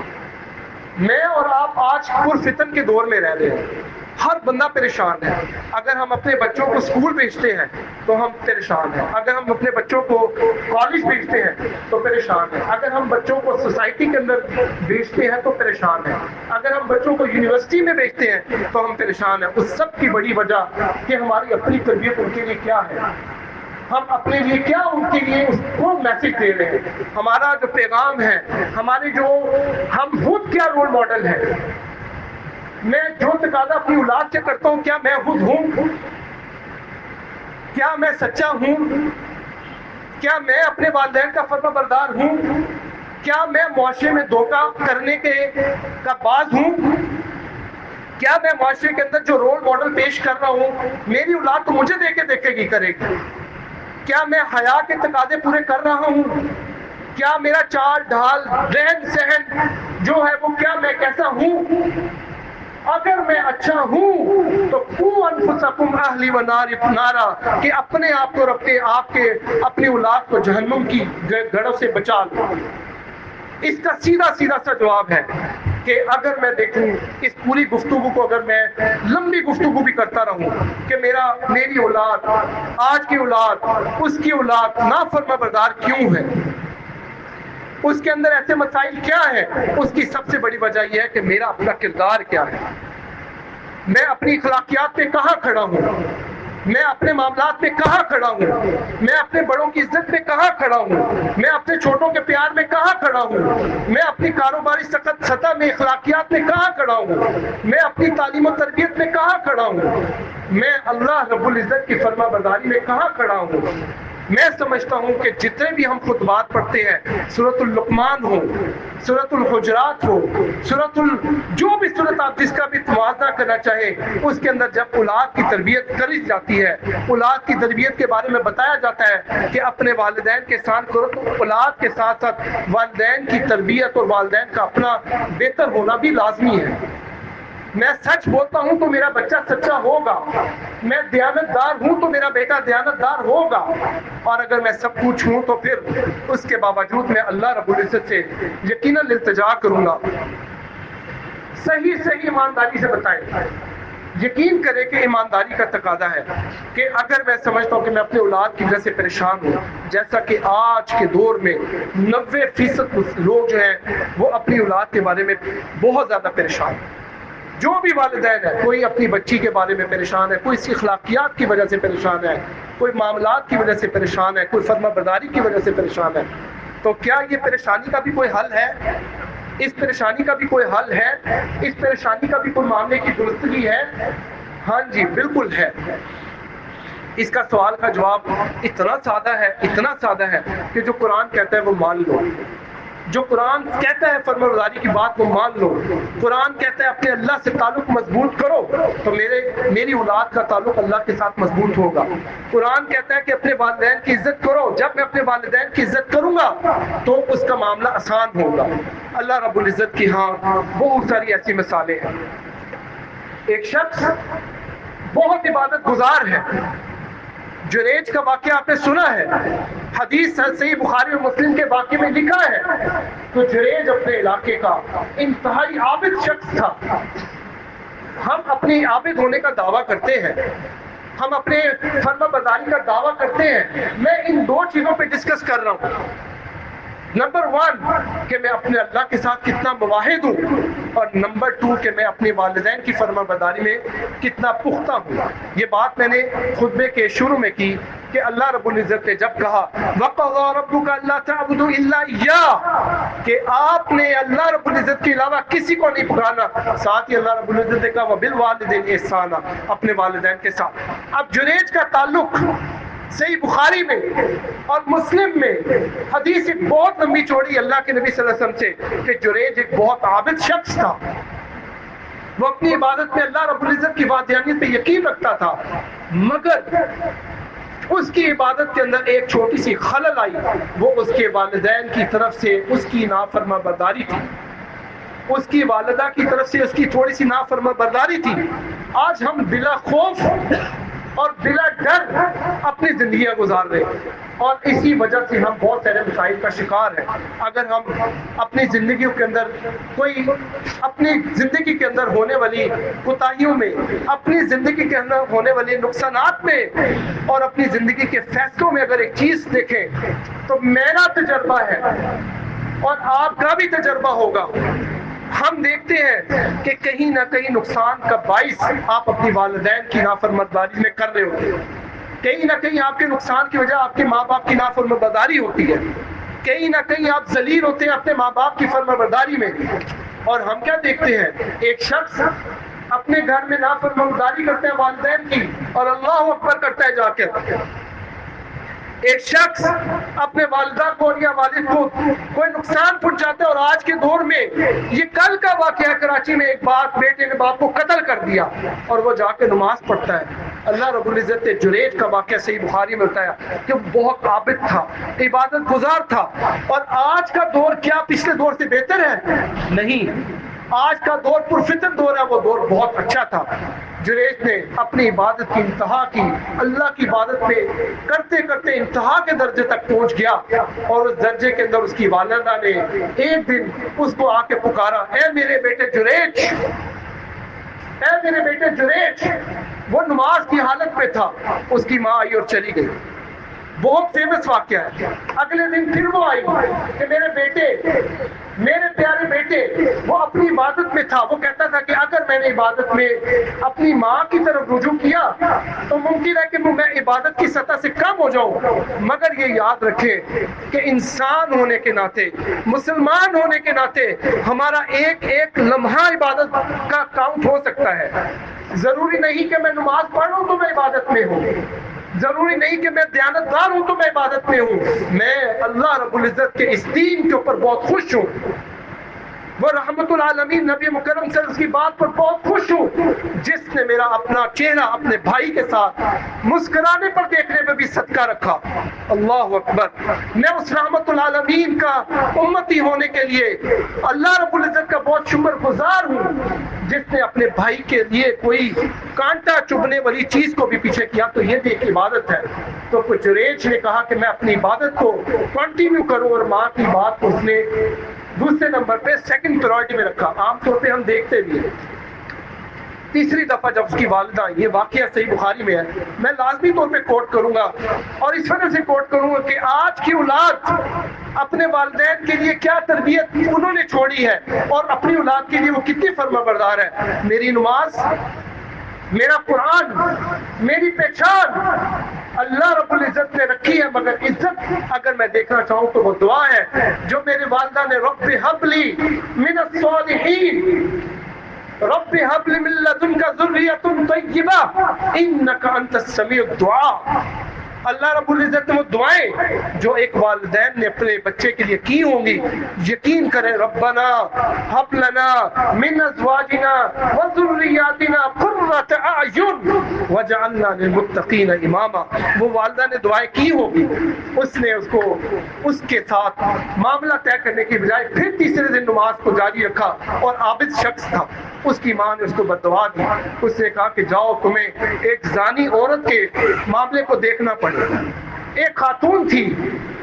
میں اور آپ آج پرفتن کے دور میں رہ رہے ہیں، ہر بندہ پریشان ہے۔ اگر ہم اپنے بچوں کو اسکول بھیجتے ہیں تو ہم پریشان ہیں، اگر ہم اپنے بچوں کو کالج بھیجتے ہیں تو پریشان ہیں، اگر ہم بچوں کو سوسائٹی کے اندر بھیجتے ہیں تو پریشان ہیں، اگر ہم بچوں کو یونیورسٹی میں بھیجتے ہیں تو ہم پریشان ہیں۔ اس سب کی بڑی وجہ کہ ہماری اپنی تربیت ان کے لیے کیا ہے، ہم اپنے لیے کیا ان کے لیے اس کو میسج دے رہے ہیں، ہمارا جو پیغام ہے، ہمارے جو ہم خود کیا رول ماڈل ہے۔ میں جو تقاضا اپنی اولاد سے کرتا ہوں، کیا میں خود ہوں؟ کیا میں سچا ہوں؟ کیا میں اپنے والدین کا فرما بردار ہوں؟ کیا میں معاشرے میں دھوکہ کرنے کا باز ہوں؟ کیا میں معاشرے کے اندر جو رول ماڈل پیش کر رہا ہوں میری اولاد تو مجھے دیکھے گی کرے گی؟ کیا میں حیا کے تقاضے پورے کر رہا ہوں؟ کیا میرا چال ڈھال رہن سہن جو ہے وہ کیا میں کیسا ہوں؟ اگر میں اچھا ہوں تو قوا انفسکم اہلی و نارا، کہ اپنے آپ کو اپنی اولاد کو جہنم کی گڑھوں سے بچا لو۔ اس کا سیدھا سا جواب ہے کہ اگر میں دیکھوں اس پوری گفتگو کو، اگر میں لمبی گفتگو بھی کرتا رہوں کہ میری اولاد، آج کی اولاد، اس کی اولاد نافرما بردار کیوں ہے، اس کے اندر ایسے مسائل کیا ہیں، اس کی سب سے بڑی وجہ یہ ہے کہ میرا اپنا کردار کیا ہے، میں اپنی اخلاقیات پہ کہاں کھڑا ہوں، میں اپنے معاملات میں کہاں کھڑا ہوں، میں اپنے بڑوں کی عزت میں کہاں کھڑا ہوں، میں اپنے چھوٹوں کے پیار میں کہاں کھڑا ہوں، میں اپنی کاروباری سطح میں اخلاقیات میں کہاں کھڑا ہوں، میں اپنی تعلیم و تربیت میں کہاں کھڑا ہوں، میں اللہ رب العزت کی فرما برداری میں کہاں کھڑا ہوں، میں سمجھتا ہوں کہ جتنے بھی ہم خطبات پڑھتے ہیں، سورۃ اللقمان ہو، سورۃ الحجرات ہو، جو بھی سورت آپ جس کا بھی موازنہ کرنا چاہے، اس کے اندر جب اولاد کی تربیت کری جاتی ہے، اولاد کی تربیت کے بارے میں بتایا جاتا ہے کہ اپنے والدین کے ساتھ کرو، تو اولاد کے ساتھ ساتھ والدین کی تربیت اور والدین کا اپنا بہتر ہونا بھی لازمی ہے۔ میں سچ بولتا ہوں تو میرا بچہ سچا ہوگا، میں دیانت دار ہوں تو میرا بیٹا دیانت دار ہوگا، اور اگر میں سب کچھ ہوں تو پھر اس کے باوجود میں اللہ رب العزت سے یقیناً التجا کروں گا۔ صحیح ایمانداری سے بتائیں، یقین کرے کہ ایمانداری کا تقاضا ہے کہ اگر میں سمجھتا ہوں کہ میں اپنے اولاد کی وجہ سے پریشان ہوں، جیسا کہ آج کے دور میں 90% لوگ جو ہیں وہ اپنی اولاد کے بارے میں بہت زیادہ پریشان ہیں، جو بھی والدین ہیں، کوئی اپنی بچی کے بارے میں پریشان ہے، کوئی اس کی اخلاقیات کی وجہ سے پریشان ہے، کوئی معاملات کی وجہ سے پریشان ہے، کوئی فرما برداری کی وجہ سے پریشان ہے، تو کیا یہ پریشانی کا بھی کوئی حل ہے؟ اس پریشانی کا بھی کوئی حل ہے؟ اس پریشانی کا بھی کوئی معاملے کی درستگی ہے؟ ہاں جی، بالکل ہے۔ اس کا سوال کا جواب اتنا سادہ ہے کہ جو قرآن کہتا ہے وہ مان لو، جو قرآن کہتا ہے فرما برداری کی بات کو مان لو، قرآن کہتا ہے اپنے اللہ سے تعلق مضبوط کرو تو میری اولاد کا تعلق اللہ کے ساتھ مضبوط ہوگا۔ قرآن کہتا ہے کہ اپنے والدین کی عزت کرو، جب میں اپنے والدین کی عزت کروں گا تو اس کا معاملہ آسان ہوگا۔ اللہ رب العزت کی ہاں بہت ساری ایسی مثالیں ہیں۔ ایک شخص بہت عبادت گزار ہے، جریج کا واقعہ آپ نے سنا ہے، حدیث صحیح بخاری اور مسلم کے واقعے میں لکھا ہے، تو جریج اپنے علاقے کا انتہائی عابد شخص تھا۔ ہم اپنی عابد ہونے کا دعویٰ کرتے ہیں، ہم اپنے فرما برداری کا دعویٰ کرتے ہیں، میں ان دو چیزوں پہ ڈسکس کر رہا ہوں۔ نمبر 1 کہ میں اپنے اللہ کے ساتھ کتنا مواحد ہوں، اور نمبر 2 کہ میں اپنے والدین کی فرما برداری میں کتنا پختہ ہوں۔ یہ بات میں نے خطبے کے شروع میں کی کہ اللہ رب العزت نے جب کہا وَقَضَىٰ رَبُّكَ أَلَّا تَعْبُدُوا إِلَّا إِيَّاهُ کہ آپ نے اللہ رب العزت کے علاوہ کسی کو نہیں پکارنا، ساتھ ہی اللہ رب العزت نے کہا وَبِالْوَالِدَيْنِ إِحْسَانًا اپنے والدین کے ساتھ۔ اب جریج کا تعلق صحیح بخاری میں اور مسلم میں حدیث ایک بہت لمبی چوڑی اللہ کے نبی صلی اللہ علیہ وسلم سے کہ جریج ایک بہت عابد شخص تھا، وہ اپنی عبادت میں اللہ رب العزت کی وحدانیت پہ یقین رکھتا تھا، مگر اس کی عبادت کے اندر ایک چھوٹی سی خلل آئی، وہ اس کے والدین کی طرف سے اس کی نافرما برداری تھی، اس کی والدہ کی طرف سے اس کی تھوڑی سی نافرما برداری تھی۔ آج ہم بلا خوف اور بلا ڈر اپنی زندگیاں گزار رہے ہیں، اور اسی وجہ سے ہم بہت سارے مسائل کا شکار ہیں۔ اگر ہم اپنی زندگیوں کے اندر اپنی زندگی کے اندر ہونے والی کوتاہیوں میں، اپنی زندگی کے اندر ہونے والے نقصانات میں اور اپنی زندگی کے فیصلوں میں اگر ایک چیز دیکھیں تو میرا تجربہ ہے اور آپ کا بھی تجربہ ہوگا، ہم دیکھتے ہیں کہ کہیں نہ کہیں نقصان کا باعث آپ اپنی والدین کی نافرمانبرداری میں کر رہے ہوتے ہیں، کہیں نہ کہیں آپ کے نقصان کی وجہ آپ کے ماں باپ کی نافرمانبرداری ہوتی ہے، کہیں نہ کہیں آپ ذلیل ہوتے ہیں اپنے ماں باپ کی فرمانبرداری میں۔ اور ہم کیا دیکھتے ہیں، ایک شخص اپنے گھر میں نافرمانبرداری کرتے ہیں والدین کی اور اللہ اکبر کرتا ہے جا کے، ایک شخص اپنے والدہ کو یا والد کو کوئی نقصان پہنچاتا ہے، اور آج کے دور میں یہ کل کا واقعہ کراچی میں ایک بیٹے نے باپ کو قتل کر دیا اور وہ جا کے نماز پڑھتا ہے۔ اللہ رب العزت نے جریج کا واقعہ صحیح بخاری میں بتایا کہ وہ بہت عابد تھا، عبادت گزار تھا، اور آج کا دور کیا پچھلے دور سے بہتر ہے؟ نہیں، آج کا دور پرفتن دور ہے، وہ دور بہت اچھا تھا۔ جریج نے اپنی عبادت کی انتہا کی، اللہ کی عبادت میں کرتے کرتے انتہا کے درجے تک پہنچ گیا، اور اس درجے کے اندر اس کی والدہ نے ایک دن اس کو آ کے پکارا، اے میرے بیٹے جریج، اے میرے بیٹے جریج۔ وہ نماز کی حالت میں تھا، اس کی ماں آئی اور چلی گئی، بہت فیمس واقعہ ہے۔ اگلے دن پھر وہ آئی کہ میرے بیٹے، میرے پیارے بیٹے، وہ اپنی عبادت میں تھا، وہ کہتا تھا کہ اگر میں نے عبادت میں اپنی ماں کی طرف رجوع کیا تو ممکن ہے کہ میں عبادت کی سطح سے کم ہو جاؤں، مگر یہ یاد رکھیں کہ انسان ہونے کے ناطے، مسلمان ہونے کے ناطے ہمارا ایک ایک لمحہ عبادت کا کاؤنٹ ہو سکتا ہے۔ ضروری نہیں کہ میں نماز پڑھوں تو میں عبادت میں ہوں، ضروری نہیں کہ میں دیانتدار ہوں تو میں عبادت میں ہوں، میں اللہ رب العزت کے اس دین کے اوپر بہت خوش ہوں، وہ رحمت العالمین نبی مکرم صلی اللہ علیہ وسلم کی بات پر بہت خوش ہوں جس نے میرا اپنا چہرہ اپنے بھائی کے ساتھ مسکرانے پر دیکھنے میں بھی صدقہ رکھا۔ اللہ اکبر، میں اس رحمت العالمین کا امتی ہونے کے لیے اللہ رب العزت کا بہت شکر گزار ہوں جس نے اپنے بھائی کے لیے کوئی کانٹا چبھنے والی چیز کو بھی پیچھے کیا، تو یہ بھی ایک عبادت ہے۔ تو کچھ ریچ نے کہا کہ میں اپنی عبادت کو کنٹینیو کروں، اور ماں کی بات کو اس نے دوسرے نمبر پہ سیکنڈ پرائرٹی میں رکھا۔ عام طور پہ ہم دیکھتے بھی ہیں، تیسری دفعہ جب اس کی والدہ، یہ واقعہ صحیح بخاری میں ہے، میں لازمی طور پہ کوٹ کروں گا اور اس وجہ سے کوٹ کروں گا کہ آج کی اولاد اپنے والدین کے لیے کیا تربیت انہوں نے چھوڑی ہے اور اپنی اولاد کے لیے وہ کتنی فرما بردار ہے۔ میری نماز، میرا قرآن، میری پہچان اللہ رب العزت نے رکھی ہے، مگر عزت اگر میں دیکھنا چاہوں تو وہ دعا ہے جو میرے والدہ نے رب حب لی من الصالحین، رب حب لی من لدنک ذریۃ طیبہ انک انت السمیع الدعاء۔ اللہ رب العزت نے وہ دعائیں جو ایک والدین نے اپنے بچے کے لیے کی ہوں گی، یقین کریں، ربنا حب لنا من ازواجنا وذریاتنا قرۃ اعین وجعلنا للمتقین اماما۔ وہ والدہ نے دعائیں کی ہوگی، اس نے اس کو اس کے ساتھ معاملہ طے کرنے کی بجائے پھر تیسرے دن نماز کو جاری رکھا، اور عابد شخص تھا، اس کی ماں نے اس کو بددعا دی، اس نے کہا کہ جاؤ تمہیں ایک زانی عورت کے معاملے کو دیکھنا پڑے۔ ایک خاتون تھی،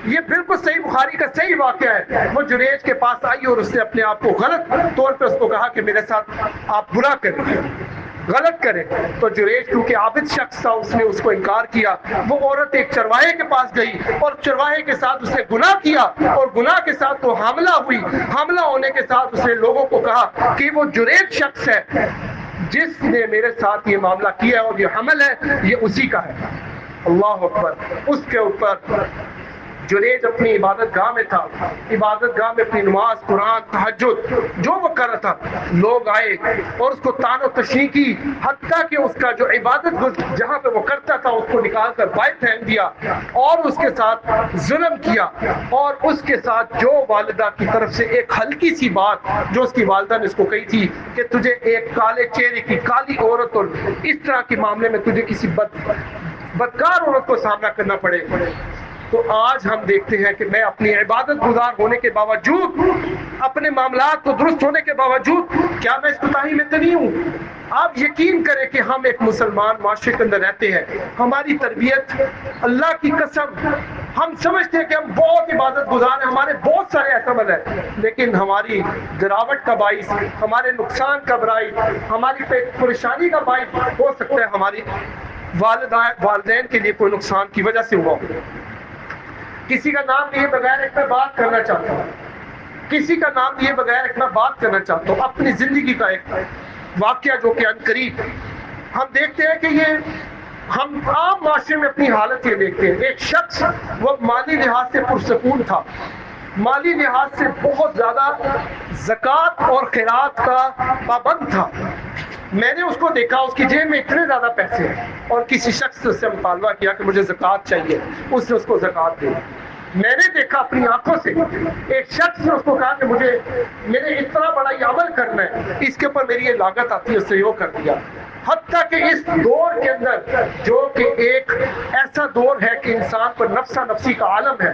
یہ بالکل صحیح بخاری کا صحیح واقعہ ہے، وہ جریج کے پاس آئی اور اس نے اپنے آپ کو غلط طور پہ اس کو کہا کہ میرے ساتھ آپ برا کریں، غلط کریں، تو جریج کیونکہ عابد شخص تھا اس نے اس کو انکار کیا۔ وہ عورت ایک چرواہے کے پاس گئی اور چرواہے کے ساتھ اس نے گناہ کیا، اور گناہ کے ساتھ وہ حاملہ ہوئی، حاملہ ہونے کے ساتھ اس نے لوگوں کو کہا کہ وہ جریج شخص ہے جس نے میرے ساتھ یہ معاملہ کیا اور یہ حمل ہے یہ اسی کا ہے۔ اللہ اکبر۔ اس کے اوپر جریج اپنی عبادت گاہ میں تھا، عبادت گاہ میں اپنی نماز، قرآن، تہجد جو وہ کر رہا تھا، لوگ آئے اور اس کو تان و تشنیع کی، حتیٰ کہ اس کا جو عبادت جہاں پہ وہ کرتا تھا اس کو نکال کر باہر پھینک دیا اور اس کے ساتھ ظلم کیا، اور اس کے ساتھ جو والدہ کی طرف سے ایک ہلکی سی بات جو اس کی والدہ نے اس کو کہی تھی کہ تجھے ایک کالے چہرے کی کالی عورت اور اس طرح کے معاملے میں تجھے کسی بدکار عورت کو سامنا کرنا پڑے، تو آج ہم دیکھتے ہیں کہ میں اپنی عبادت گزار ہونے کے باوجود، اپنے معاملات کو درست ہونے کے باوجود، کیا میں اس کوتاہی میں تو نہیں ہوں؟ آپ یقین کریں کہ ہم ایک مسلمان معاشرے کے اندر رہتے ہیں، ہماری تربیت اللہ کی قسم ہم سمجھتے ہیں کہ ہم بہت عبادت گزار ہیں، ہمارے بہت سارے اعتماد ہیں، لیکن ہماری گراوٹ کا باعث، ہمارے نقصان کا باعث، ہماری پریشانی کا باعث ہو سکتا ہے ہماری والدین کے لیے کوئی نقصان کی وجہ سے ہوا ہو۔ کسی کا نام لیے بغیر ایک میں بات کرنا چاہتا ہوں، کسی کا نام لیے بغیر ایک میں بات کرنا چاہتا ہوں، اپنی زندگی کا ایک واقعہ جو کہ عنقریب ہم دیکھتے ہیں کہ یہ ہم عام معاشرے میں اپنی حالت یہ دیکھتے ہیں۔ ایک شخص وہ مالی لحاظ سے پرسکون تھا، مالی لحاظ سے بہت زیادہ زکوٰۃ اور خیرات کا پابند تھا۔ میں نے اس کو دیکھا، اس کی جیب میں اتنے زیادہ پیسے ہیں، اور کسی شخص سے اس سے مطالبہ کیا کہ مجھے زکوٰۃ چاہیے، اس نے اس کو زکوٰۃ دی۔ میں نے دیکھا اپنی آنکھوں سے ایک شخص نے اس کو کہا کہ میرے اتنا بڑا یہ عمل کرنا ہے، اس کے اوپر میری یہ لاگت آتی ہے، اس نے یہ کر دیا۔ حتیٰ کہ اس دور کے اندر جو کہ ایک ایسا دور ہے کہ انسان پر نفسا نفسی کا عالم ہے،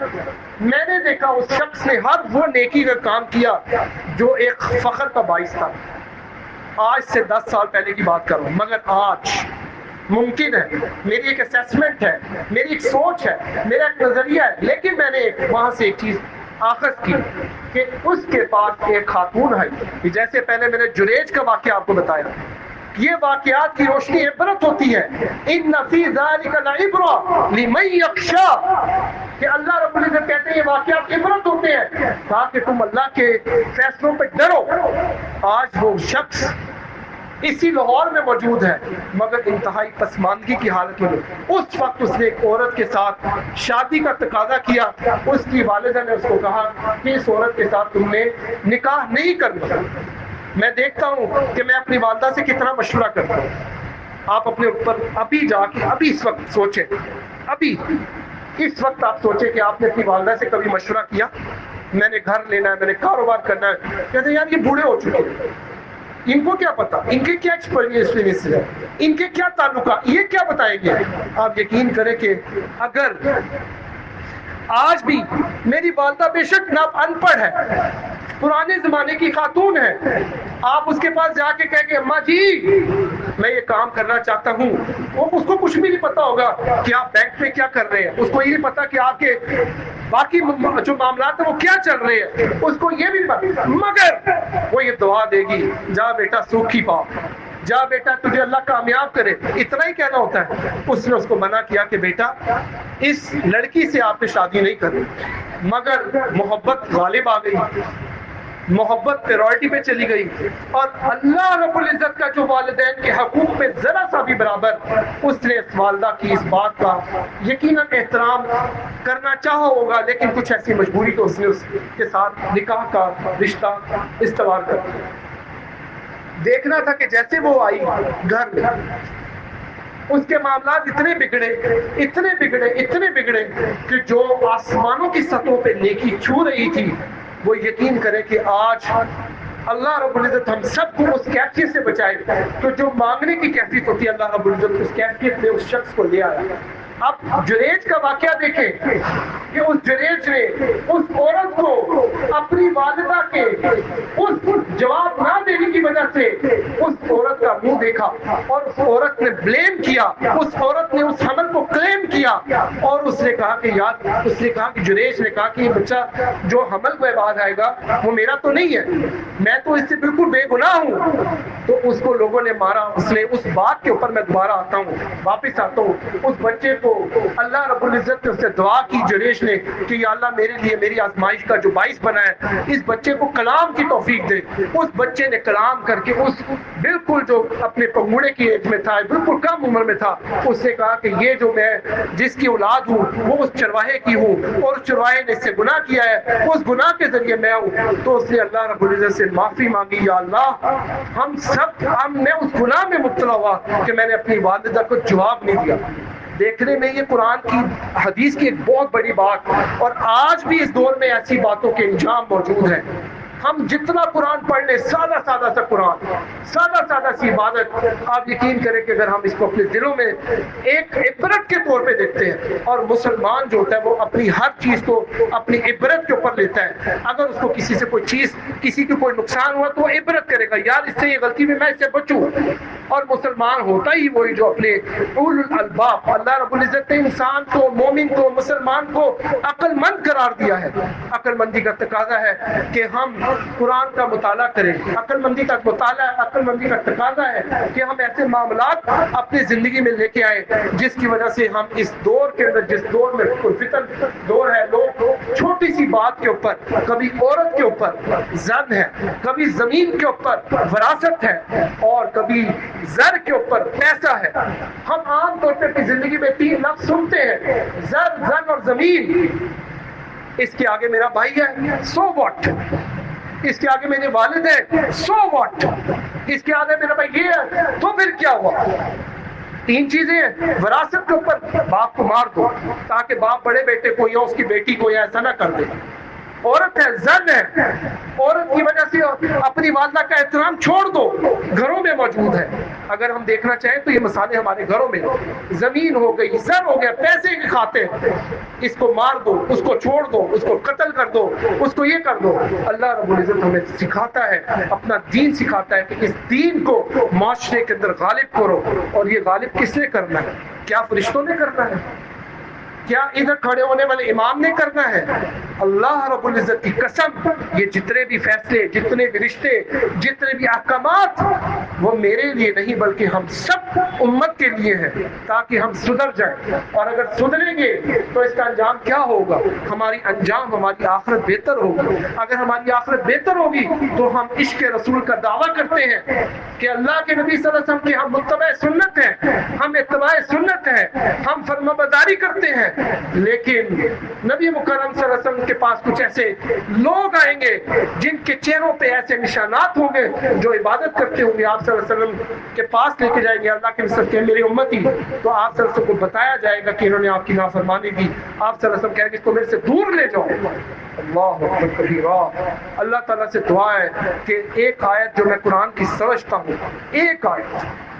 میں نے دیکھا اس شخص نے ہر وہ نیکی کا کام کیا جو ایک فخر کا باعث تھا۔ آج سے 10 سال پہلے کی بات کر رہا ہوں، مگر آج ممکن ہے، میری ایک اسیسمنٹ ہے، میری ایک سوچ ہے، میرا ایک نظریہ ہے، لیکن میں نے وہاں سے ایک چیز آخذ کی کہ اس کے پاس ایک خاتون ہے، جیسے پہلے میں نے جریج کا واقعہ آپ کو بتایا، یہ واقعات کی روشنی عبرت ہوتی ہے۔ ان فی ذلک لعبرۃ لمن یخشی، کہ اللہ رب العزت کہتے ہیں یہ واقعات عبرت ہوتے ہیں تاکہ تم اللہ کے فیصلوں پہ ڈرو۔ آج وہ شخص اسی لاہور میں موجود ہے، مگر انتہائی پسماندگی کی حالت میں۔ اس وقت اس نے ایک عورت کے ساتھ شادی کا تقاضا کیا، اس کی والدہ نے اس کو کہا کہ اس عورت کے ساتھ تم نے نکاح نہیں کرنا۔ میں دیکھتا ہوں کہ میں اپنی والدہ سے کتنا مشورہ کرتا ہوں، آپ اپنے اوپر ابھی جا کے ابھی اس وقت سوچیں، ابھی اس وقت آپ سوچیں کہ آپ نے اپنی والدہ سے کبھی مشورہ کیا میں نے گھر لینا ہے، میں نے کاروبار کرنا ہے؟ کہتے ہیں یار یہ بوڑھے ہو چکے ہیں، ان کو کیا پتا، ان کے کیا ایکسپیرینس ہے، ان کے کیا تعلقات، یہ کیا بتائیں گے؟ آپ یقین کریں کہ اگر آج بھی میری والدہ بے شک نہ ان پڑھ ہے، پرانے زمانے کی خاتون ہے، آپ اس کے پاس جا کے کہیں گے اماں جی میں یہ کام کرنا چاہتا ہوں، وہ اس کو کچھ بھی نہیں پتا ہوگا کہ آپ بینک میں کیا کر رہے ہیں، اس کو یہ نہیں پتا کہ آپ کے باقی جو معاملات ہیں وہ کیا چل رہے ہیں، اس کو یہ بھی نہیں پتا، مگر وہ یہ دعا دے گی جا بیٹا سوکھی پاؤ، جا بیٹا تجھے اللہ کامیاب کرے، اتنا ہی کہنا ہوتا ہے۔ اس نے اس کو منع کیا کہ بیٹا اس لڑکی سے آپ نے شادی نہیں کرنی، مگر محبت غالب آ گئی، محبت پریورٹی پہ چلی گئی، اور اللہ رب العزت کا جو والدین کے حقوق میں ذرا سا بھی برابر، اس نے اس والدہ کی اس بات کا یقیناً احترام کرنا چاہا ہوگا، لیکن کچھ ایسی مجبوری تو اس نے اس کے ساتھ نکاح کا رشتہ استوار کر دیا۔ دیکھنا تھا کہ جیسے وہ آئی گھر میں اس کے معاملات اتنے بگڑے کہ جو آسمانوں کی سطحوں پہ نیکی چھو رہی تھی، وہ یقین کرے کہ آج اللہ رب العزت ہم سب کو اس کیفیت سے بچائے تو جو مانگنے کی کیفیت ہوتی ہے، اللہ رب العزت اس کیفیت میں اس شخص کو لے آیا۔ اب جریج کا واقعہ دیکھیں کہ اس جریج نے اس عورت کو اپنی والدہ کے اس جواب نہ دینے کی وجہ سے اس عورت کا منہ دیکھا، اور اس عورت نے بلیم کیا، اس عورت نے اس حمل کو کلیم کیا، اور اس نے کہا کہ یاد، اس نے کہا کہ جریج نے کہا کہ یہ بچہ جو حمل میں بعد آئے گا وہ میرا تو نہیں ہے، میں تو اس سے بالکل بے گناہ ہوں۔ تو اس کو لوگوں نے مارا۔ اس نے اس بات کے اوپر میں دوبارہ آتا ہوں، واپس آتا ہوں، اس بچے کو اللہ رب العزت نے اس سے دعا کی جریش نے کہ یا اللہ میرے لیے میری آزمائش کا جو باعث بنا ہے اس بچے کو کلام کی توفیق دے۔ اس بچے نے کلام کر کے اس بالکل جو اپنے پنگوڑے کی ایج میں تھا، بالکل کم عمر میں تھا، اس سے کہا کہ یہ جو میں جس کی اولاد ہوں وہ اس چرواہے کی ہوں، اور اس چرواہے نے اس سے گناہ کیا ہے، اس گناہ کے ذریعے میں ہوں۔ تو اس نے اللہ رب العزت سے معافی مانگی، یا اللہ میں اس گناہ میں مبتلا ہوا کہ میں نے اپنی والدہ کو جواب نہیں دیا۔ دیکھنے میں یہ قرآن کی حدیث کی ایک بہت بڑی بات، اور آج بھی اس دور میں ایسی باتوں کے انجام موجود ہیں۔ ہم جتنا قرآن پڑھ لیں، سادہ سادہ سا قرآن، سادہ سادہ سی عبادت، آپ یقین کریں کہ اگر ہم اس کو اپنے دلوں میں ایک عبرت کے طور پہ دیکھتے ہیں، اور مسلمان جو ہوتا ہے وہ اپنی ہر چیز کو اپنی عبرت کے اوپر لیتا ہے۔ اگر اس کو کسی سے کوئی چیز، کسی کی کوئی نقصان ہوا تو وہ عبرت کرے گا، یار اس سے یہ غلطی میں اس سے بچوں۔ اور مسلمان ہوتا ہی وہی جو اپنے اولو الالباب، اللہ رب العزت نے انسان کو، مومن کو، مسلمان کو عقل مند قرار دیا ہے۔ عقل مندی کا تقاضا ہے کہ ہم قرآن کا مطالعہ کریں، عقل مندی کا مطالعہ، عقل مندی کا تقاضا ہے کہ ہم ایسے معاملات اپنی زندگی میں لے کے آئیں جس کی وجہ سے ہم اس دور کے اندر، جس دور میں فتن دور ہے، لوگ چھوٹی سی بات کے اوپر، کبھی عورت کے اوپر زد ہے، کبھی زمین کے اوپر وراثت ہے، اور کبھی زر کے اوپر پیسہ ہے۔ ہم عام طور پہ اپنی زندگی میں 3 لفظ سنتے ہیں، زر، زن اور زمین۔ اس کے آگے میرا بھائی ہے، سو واٹ۔ اس کے آگے میرے والد ہیں، سو واٹ۔ اس کے آگے میرا بھائی یہ ہے، تو پھر کیا ہوا؟ 3 چیزیں ہیں۔ وراثت کے اوپر باپ کو مار دو تاکہ باپ بڑے بیٹے کو یا اس کی بیٹی کو یا ایسا نہ کر دے۔ عورت ہے، زن ہے، عورت کی وجہ سے اپنی والدہ کا احترام چھوڑ دو، گھروں میں موجود ہے۔ اگر ہم دیکھنا چاہیں تو یہ مسائلے ہمارے گھروں میں، زمین ہو گئی، زر ہو گیا، پیسے کے کھاتے، اس کو مار دو، اس کو چھوڑ دو، اس کو قتل کر دو، اس کو یہ کر دو۔ اللہ رب العزت ہمیں سکھاتا ہے، اپنا دین سکھاتا ہے کہ اس دین کو معاشرے کے اندر غالب کرو، اور یہ غالب کس نے کرنا ہے؟ کیا فرشتوں نے کرنا ہے؟ کیا ادھر کھڑے ہونے والے امام نے کرنا ہے؟ اللہ رب العزت کی قسم، یہ جتنے بھی فیصلے، جتنے بھی رشتے، جتنے بھی احکامات، وہ میرے لیے نہیں بلکہ ہم سب امت کے لیے ہیں، تاکہ ہم سدھر جائیں۔ اور اگر سدھریں گے تو اس کا انجام کیا ہوگا؟ ہماری انجام، ہماری آخرت بہتر ہوگی۔ اگر ہماری آخرت بہتر ہوگی تو ہم عشق رسول کا دعویٰ کرتے ہیں کہ اللہ کے نبی صلی اللہ علیہ وسلم کے ہم متبع سنت ہیں، ہم اتباع سنت ہیں، ہم فرمانبرداری کرتے ہیں۔ لیکن نبی مکرم صلی اللہ علیہ وسلم کے پاس کچھ ایسے لوگ آئیں گے جن کے چہروں پہ ایسے نشانات ہوں گے، جو عبادت کرتے ہوں گے، آپ صلی اللہ علیہ وسلم کے پاس لے کے جائیں گے، اللہ کے نسبت کہ میری امتی، تو آپ صلی اللہ علیہ وسلم کو بتایا جائے گا کہ انہوں نے آپ کی نافرمانی کی، آپ صلی اللہ علیہ وسلم کہیں گے اس کو میرے سے دور لے جاؤ۔ اللہ اکبر کبیرہ۔ اللہ تعالیٰ سے دعا ہے کہ ایک آیت جو میں قرآن کی سمجھتا ہوں، ایک آیت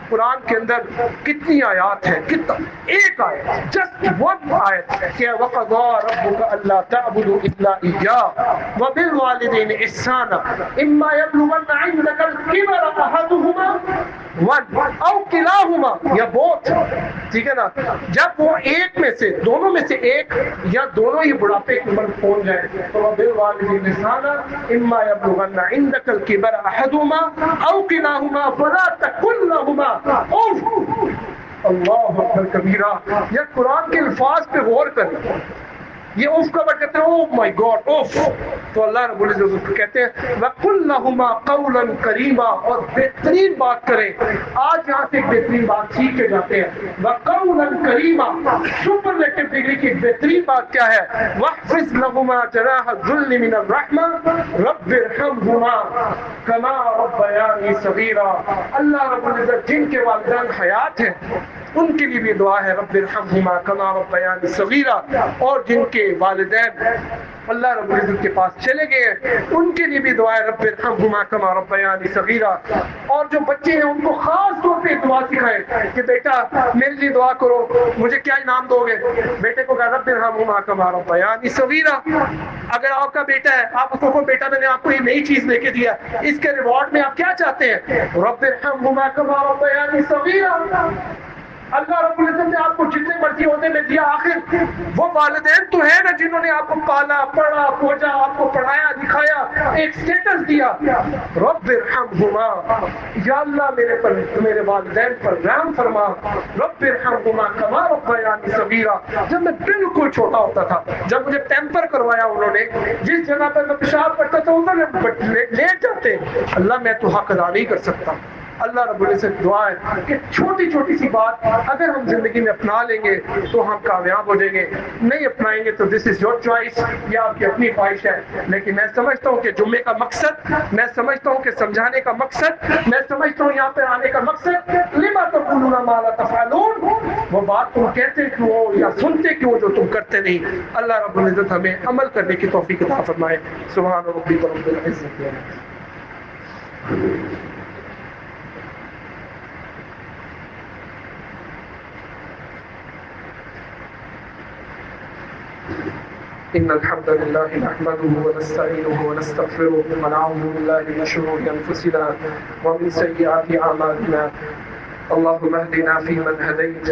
قرآن کے اندر کتنی آیات ہیں، کتنا ایک آیت، جسٹ ون آیت کہ وَقَضَىٰ رَبُّكَ أَلَّا تَعْبُدُوا إِلَّا إِيَّاهُ وَبِالْوَالِدَيْنِ إِحْسَانًا إِمَّا يَبْلُغَنَّ عِندَكَ الْكِبَرَ أَحَدُهُمَا ون او کلاہما یا بوتھ، ٹھیک ہے نا، جب وہ ایک میں سے، دونوں میں سے ایک یا دونوں ہی بڑھاپے کی عمر پہنچ جائے تو وَبِالْوَالِدَيْنِ إِحْسَانًا إِمَّا يَبْلُغَنَّ عِندَكَ الْكِبَرَ أَحَدُهُمَا أَوْ كِلَاهُمَا فَلَا تَقُل لَّهُمَا اُف۔ اللہ اکبر کبیرہ۔ یہ قرآن کے الفاظ پہ غور کریں، یہ اف کا مطلب کہتے ہیں اوہ مائی گاڈ اف، تو اللہ رب العزت کہتے ہیں وَقُلْ لَهُمَا قَوْلًا كَرِيمًا، اور بہترین بات کریں۔ آج یہاں سے ایک بہترین بات سیکھ کے جاتے ہیں، وَقَوْلًا كَرِيمًا، سپرلیٹو ڈگری کی بہترین بات کیا ہے؟ وَاحْفِظْ لَهُمَا جَنَاحَ الذُّلِّ مِنَ الرَّحْمَةِ رَبِّ ارْحَمْهُمَا كَمَا رَبَّيَانِي صَغِيرًا۔ اللہ رب العزت جن کے والدین حیات ہیں ان کے لیے بھی دعا ہے رب ارحمہما کما ربیانی صغیرا، اور جن کے والدین اللہ رب العزت کے پاس چلے گئے ہیں ان کے لیے بھی دعا ہے رب ارحمہما کما ربیانی صغیرا۔ اور جو بچے ہیں ان کو خاص طور پہ دعا سکھائیں کہ بیٹا میرے لیے دعا کرو، مجھے کیا انعام دو گے؟ بیٹے کو کہا رب ارحمہما کما ربیانی صغیرا۔ اگر آپ کا بیٹا ہے، آپ کو بیٹا میں نے آپ کو یہ نئی چیز لے کے دیا، اس کے ریوارڈ میں آپ کیا چاہتے ہیں؟ رب ارحمہما کما ربیانی صغیرا۔ اللہ رب العزت نے آپ کو جتنے مرضی عہدے میں دیا، آخر وہ والدین تو ہے نا جنہوں نے آپ کو پالا پڑھا پوجا، آپ کو پڑھایا لکھایا، ایک سٹیٹس دیا۔ رب ارحمہما، یا اللہ میرے والدین پر رحم فرما، رب ارحمہما کما ربیانی صغیرا۔ جب میں بالکل چھوٹا ہوتا تھا، جب مجھے پیمپر کروایا انہوں نے، جس جگہ پر میں پیشاب کرتا تھا انہوں نے لیٹ جاتے، اللہ میں تو حق ادا نہیں کر سکتا۔ اللہ رب العزت دعا ہے کہ چھوٹی چھوٹی سی بات اگر ہم زندگی میں اپنا لیں گے تو ہم کامیاب ہو جائیں گے، نہیں اپنائیں گے تو دس از یور چوائس، یہ آپ کی اپنی خواہش ہے۔ لیکن میں سمجھتا ہوں کہ جمعے کا مقصد، میں سمجھتا ہوں کہ سمجھانے کا مقصد، میں سمجھتا ہوں یہاں پہ آنے کا مقصد لما تقولون ما لا تفعلون، وہ بات تم کہتے کیوں ہو یا سنتے کیوں جو تم کرتے نہیں۔ اللہ رب العزت ہمیں عمل کرنے کی توفیق عطا فرمائے۔ سبحان ربک رب العزت۔ إن الحمد لله نحمده ونستعينه ونستغفره ونعوذ بالله من شرور أنفسنا ومن سيئات أعمالنا، اللهم اهدنا فيمن هديت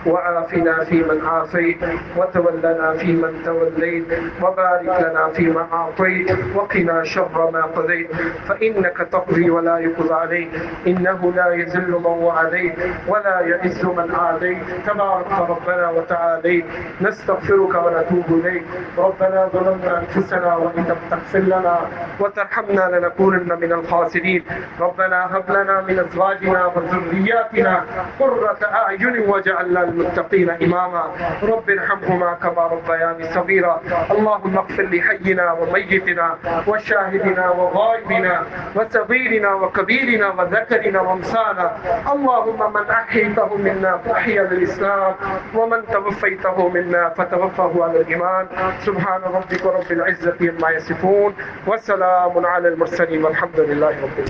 وعافنا فيمن عافيت وتولنا فيمن توليت وبارك لنا فيما أعطيت وقنا شر ما قضيت فإنك تقضي ولا يقضى عليك إنه لا يذل من وعديت ولا يعز من عاديت تبارك ربنا وتعاليت نستغفرك ونتوب إليك ربنا ظلمنا أنفسنا وإن لم تغفر لنا وترحمنا لنكونن من الخاسرين ربنا هب لنا من أزواجنا وذرياتنا قرة أعين واجعلنا المتقين إماما رب ارحمهما كما ربياني صغيرا اللهم اغفر لحينا وميتنا وشاهدنا وغائبنا وصغيرنا وكبيرنا وذكرنا وانثانا اللهم من أحييته منا فأحيا بالإسلام ومن توفيته منا فتوفه على الإيمان سبحان ربك رب العزة عما يصفون وسلام على المرسلين والحمد لله رب العالمين۔